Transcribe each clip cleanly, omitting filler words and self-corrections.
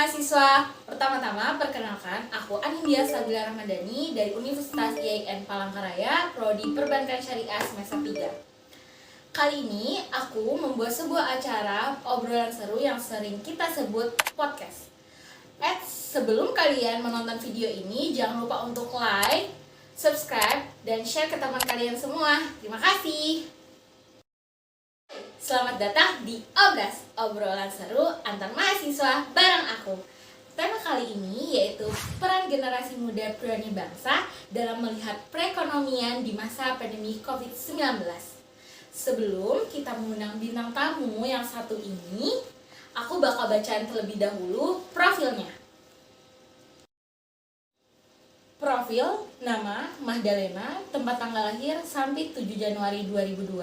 mahasiswa. Pertama-tama perkenalkan, aku Anindya Sabila Ramadhani dari Universitas IAIN Palangkaraya, Prodi Perbankan Syariah semester 3. Kali ini aku membuat sebuah acara obrolan seru yang sering kita sebut podcast. Sebelum kalian menonton video ini, jangan lupa untuk like, subscribe, dan share ke teman kalian semua. Terima kasih. Selamat datang di Obras, obrolan seru antar mahasiswa bareng aku. Tema kali ini yaitu peran generasi muda pribadi bangsa dalam melihat perekonomian di masa pandemi COVID-19. Sebelum kita mengundang bintang tamu yang satu ini, aku bakal bacain terlebih dahulu profilnya. Profil, nama Mahdalena, tempat tanggal lahir Sampit 7 Januari 2002,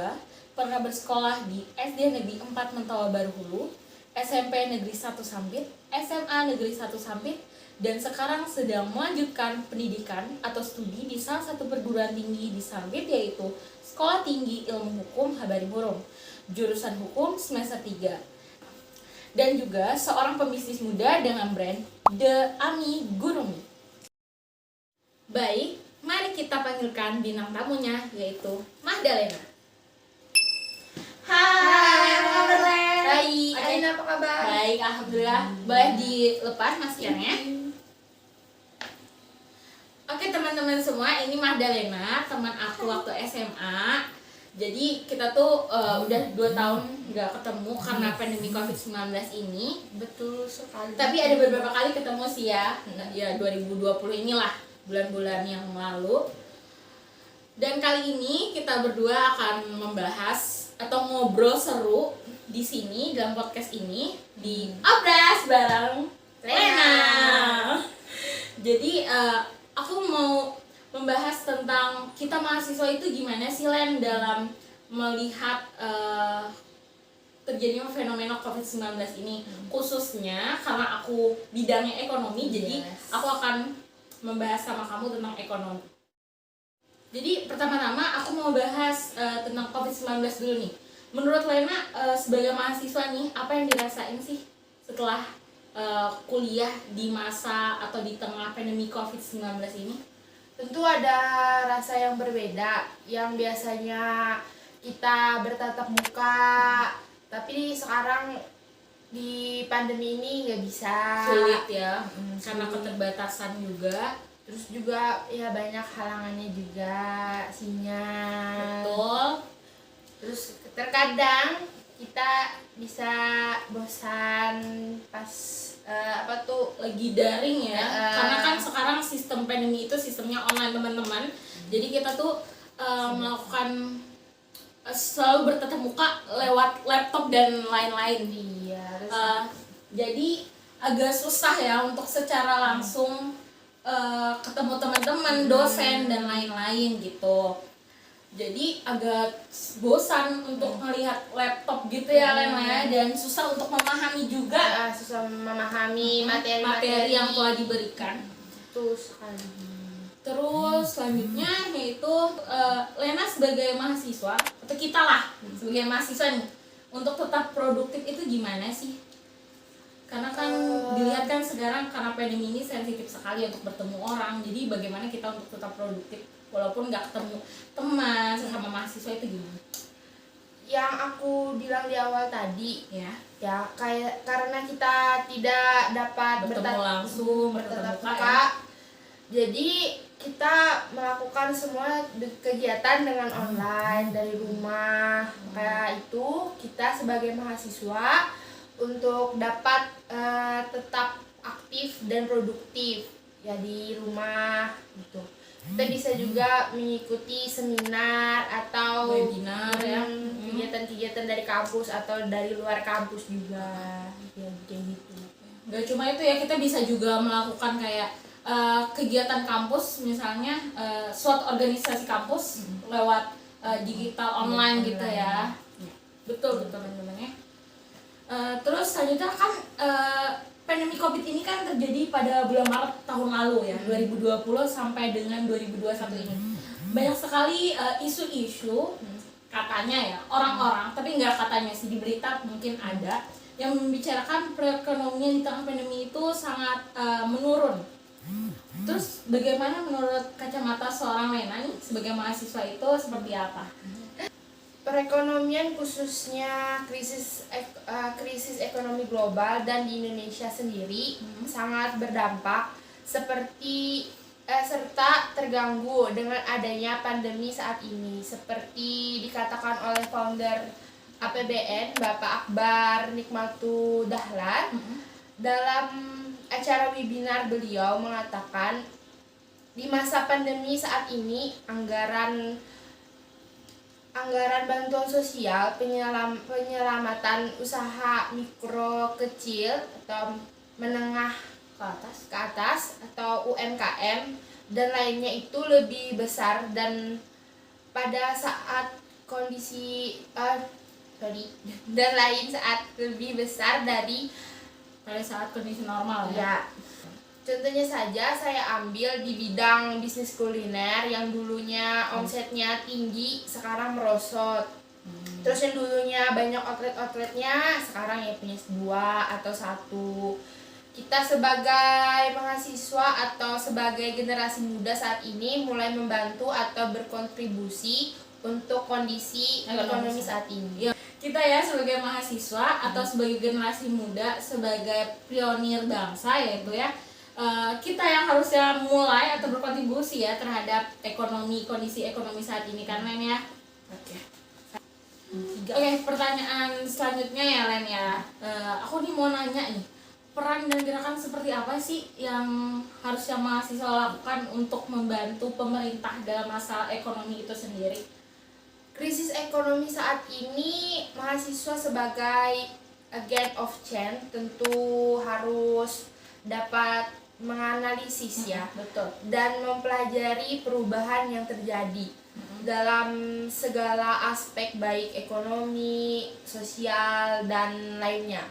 pernah bersekolah di SD Negeri 4 Mentawa Baru Hulu, SMP Negeri 1 Sampit, SMA Negeri 1 Sampit, dan sekarang sedang melanjutkan pendidikan atau studi di salah satu perguruan tinggi di Sampit, yaitu Sekolah Tinggi Ilmu Hukum Habari Burung, jurusan Hukum semester 3. Dan juga seorang pebisnis muda dengan brand The Ami Gurumi. Baik, mari kita panggilkan bintang tamunya, yaitu Mahdalena. Hai, apa kabar, Len? Baik. Adina, apa kabar? Baik, alhamdulillah. Boleh dilepas maskernya? Oke teman-teman semua, ini Mahdalena, teman aku waktu SMA. Jadi kita tuh udah 2 tahun nggak ketemu karena pandemi COVID-19 ini. Betul sekali. Tapi ada beberapa kali ketemu sih ya, 2020 inilah, bulan-bulan yang lalu. Dan kali ini kita berdua akan membahas atau ngobrol seru di sini dalam podcast ini di Obras bareng Lena. Jadi aku mau membahas tentang kita mahasiswa itu gimana sih, Len, dalam melihat terjadinya fenomena COVID-19 ini. Khususnya karena aku bidangnya ekonomi, jadi aku akan membahas sama kamu tentang ekonomi. Jadi pertama-tama aku mau bahas tentang COVID-19 dulu nih. Menurut Lena, sebagai mahasiswa nih, apa yang dirasain sih setelah kuliah di masa atau di tengah pandemi COVID-19 ini? Tentu ada rasa yang berbeda. Yang biasanya kita bertatap muka, tapi sekarang di pandemi ini nggak bisa. Sulit ya, karena keterbatasan juga. Terus juga ya banyak halangannya juga, sinyal. Betul. Terus terkadang kita bisa bosan pas lagi daring ya. Karena kan sekarang sistem pandemi itu sistemnya online, teman-teman. Jadi kita tuh melakukan selalu bertatap muka lewat laptop dan lain-lain. Iya. Jadi agak susah ya untuk secara langsung ketemu teman-teman, dosen dan lain-lain gitu. Jadi agak bosan untuk melihat laptop gitu ya, Len, ya, dan susah untuk memahami juga susah memahami materi yang telah diberikan. Betul sekali. Terus selanjutnya yaitu Lena sebagai mahasiswa, atau kita lah sebagai mahasiswa nih, untuk tetap produktif itu gimana sih? Karena kan dilihat kan sekarang karena pandemi ini sensitif sekali untuk bertemu orang. Jadi bagaimana kita untuk tetap produktif walaupun nggak ketemu teman sesama mahasiswa itu gimana? Yang aku bilang di awal tadi Ya kayak karena kita tidak dapat bertemu langsung, bertatap muka, muka, jadi kita melakukan semua kegiatan dengan online dari rumah. Kayak itu kita sebagai mahasiswa untuk dapat tetap aktif dan produktif ya di rumah gitu. Kita bisa juga mengikuti seminar atau webinar ya, kegiatan-kegiatan dari kampus atau dari luar kampus juga ya, kayak gitu. Gak cuma itu ya, kita bisa juga melakukan kayak kegiatan kampus, misalnya suatu organisasi kampus lewat digital online gitu ya. Betul teman-teman ya. Terus selanjutnya kan pandemi COVID ini kan terjadi pada bulan Maret tahun lalu ya, 2020 sampai dengan 2021 ini. Banyak sekali isu-isu katanya ya, orang-orang, tapi nggak katanya sih, di berita mungkin ada yang membicarakan perekonomian di tengah pandemi itu sangat menurun. Terus bagaimana menurut kacamata seorang Lena nih sebagai mahasiswa itu seperti apa? Perekonomian khususnya krisis ekonomi global dan di Indonesia sendiri sangat berdampak serta terganggu dengan adanya pandemi saat ini, seperti dikatakan oleh founder APBN Bapak Akbar Nikmatu Dahlan. Dalam acara webinar beliau mengatakan di masa pandemi saat ini anggaran bantuan sosial, penyelamatan usaha mikro kecil atau menengah ke atas atau UMKM dan lainnya itu lebih besar, dan pada saat lebih besar dari Pada saat kondisi normal ya. Contohnya saja saya ambil di bidang bisnis kuliner yang dulunya omsetnya tinggi sekarang merosot. Terus yang dulunya banyak outletnya sekarang ya punya 2 atau 1. Kita sebagai mahasiswa atau sebagai generasi muda saat ini mulai membantu atau berkontribusi untuk kondisi ekonomi saat ini. Kita ya sebagai mahasiswa atau sebagai generasi muda, sebagai pionir bangsa yaitu ya, kita yang harusnya mulai atau berkontribusi ya terhadap kondisi ekonomi saat ini kan Len ya. Oke, pertanyaan selanjutnya ya Len ya. Aku nih mau nanya nih, peran dan gerakan seperti apa sih yang harusnya mahasiswa lakukan untuk membantu pemerintah dalam masalah ekonomi itu sendiri? Krisis ekonomi saat ini, mahasiswa sebagai agent of change tentu harus dapat menganalisis ya, Betul. dan mempelajari perubahan yang terjadi dalam segala aspek baik ekonomi, sosial, dan lainnya.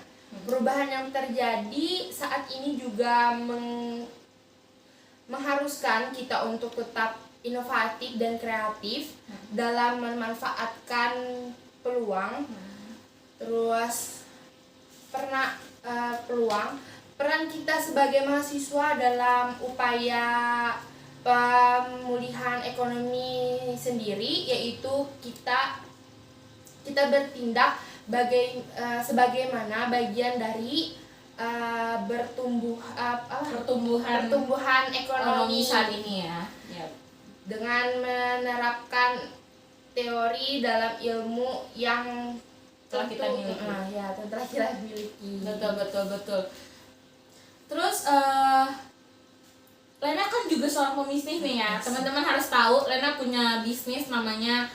Perubahan yang terjadi saat ini juga mengharuskan kita untuk tetap inovatif dan kreatif dalam memanfaatkan peluang. Terus peran kita sebagai mahasiswa dalam upaya pemulihan ekonomi sendiri, yaitu kita bertindak sebagaimana bagian dari pertumbuhan ekonomi saat ini ya. Dengan menerapkan teori dalam ilmu yang telah kita miliki. Telah kita miliki. Betul. Terus Lena kan juga seorang pebisnis nih ya. Teman-teman harus tahu Lena punya bisnis namanya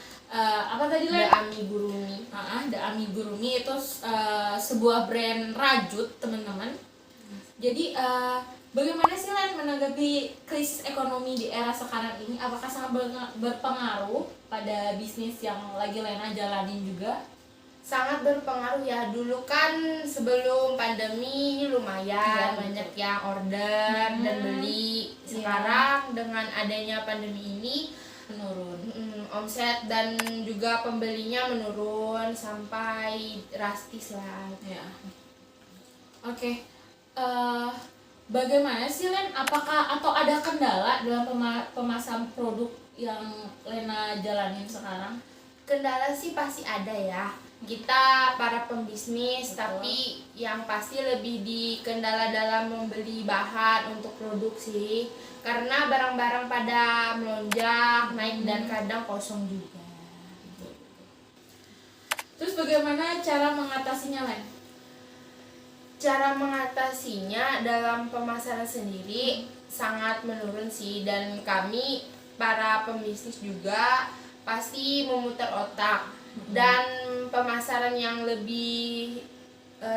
apa tadi Len? The Amigurumi. The Amigurumi itu sebuah brand rajut teman-teman. Jadi bagaimana sih Len menanggapi krisis ekonomi di era sekarang ini? Apakah sangat berpengaruh pada bisnis yang lagi Lena jalanin juga? Sangat berpengaruh ya. Dulu kan sebelum pandemi lumayan banyak yang order dan beli. Sekarang dengan adanya pandemi ini menurun. Omset dan juga pembelinya menurun sampai drastis lah. Ya. Oke. Bagaimana sih Len? Apakah atau ada kendala dalam pemasaran produk yang Lena jalanin sekarang? Kendala sih pasti ada ya. Kita para pembisnis, tapi yang pasti lebih dikendala dalam membeli bahan untuk produksi, karena barang-barang pada melonjak, naik dan kadang kosong juga. Terus bagaimana cara mengatasinya Len? Cara mengatasinya dalam pemasaran sendiri sangat menurun sih, dan kami para pembisnis juga pasti memutar otak. Dan pemasaran yang lebih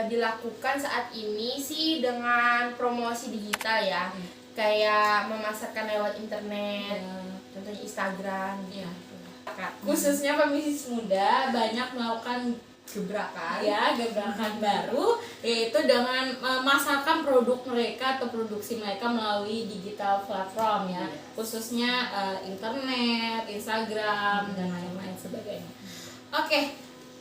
dilakukan saat ini sih dengan promosi digital ya, kayak memasarkan lewat internet, contohnya Instagram. Khususnya pembisnis muda banyak melakukan gebrakan baru, yaitu dengan memasarkan produk mereka atau produksi mereka melalui digital platform ya, khususnya internet, Instagram dan lain-lain sebagainya. Oke,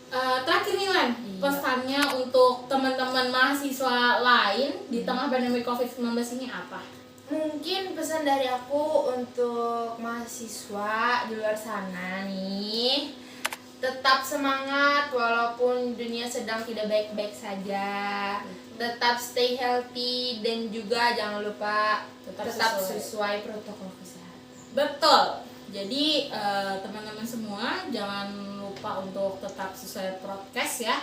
Terakhir nih Lan, Iya. pesannya untuk teman-teman mahasiswa lain di tengah pandemi COVID-19 ini apa? Mungkin pesan dari aku untuk mahasiswa di luar sana nih, tetap semangat walaupun dunia sedang tidak baik-baik saja. Tetap stay healthy dan juga jangan lupa tetap sesuai protokol kesehatan. Betul. Jadi teman-teman semua jangan lupa untuk tetap sesuai prokes ya,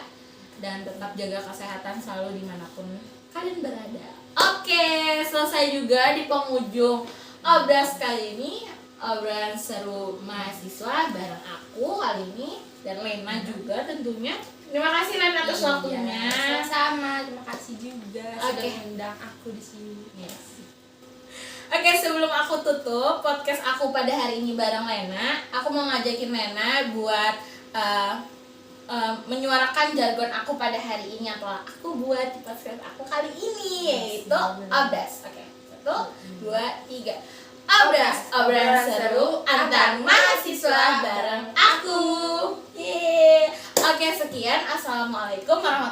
dan tetap jaga kesehatan selalu dimanapun kalian berada. Oke, selesai juga di penghujung obras kali ini, obrolan seru mahasiswa bareng aku kali ini dan Lena juga tentunya. Terima kasih Lena atas waktunya. Sama-sama, terima kasih juga sudah Oke. mengundang aku di sini. Yes. Oke, sebelum aku tutup podcast aku pada hari ini bareng Lena, aku mau ngajakin Lena buat menyuarakan jargon aku pada hari ini atau aku buat di podcast aku kali ini, yaitu obras. Oke, 1, 2, 3. Obras, obrolan seru antar mahasiswa bareng aku. Yeay. Oke, sekian. Assalamualaikum warahmatullahi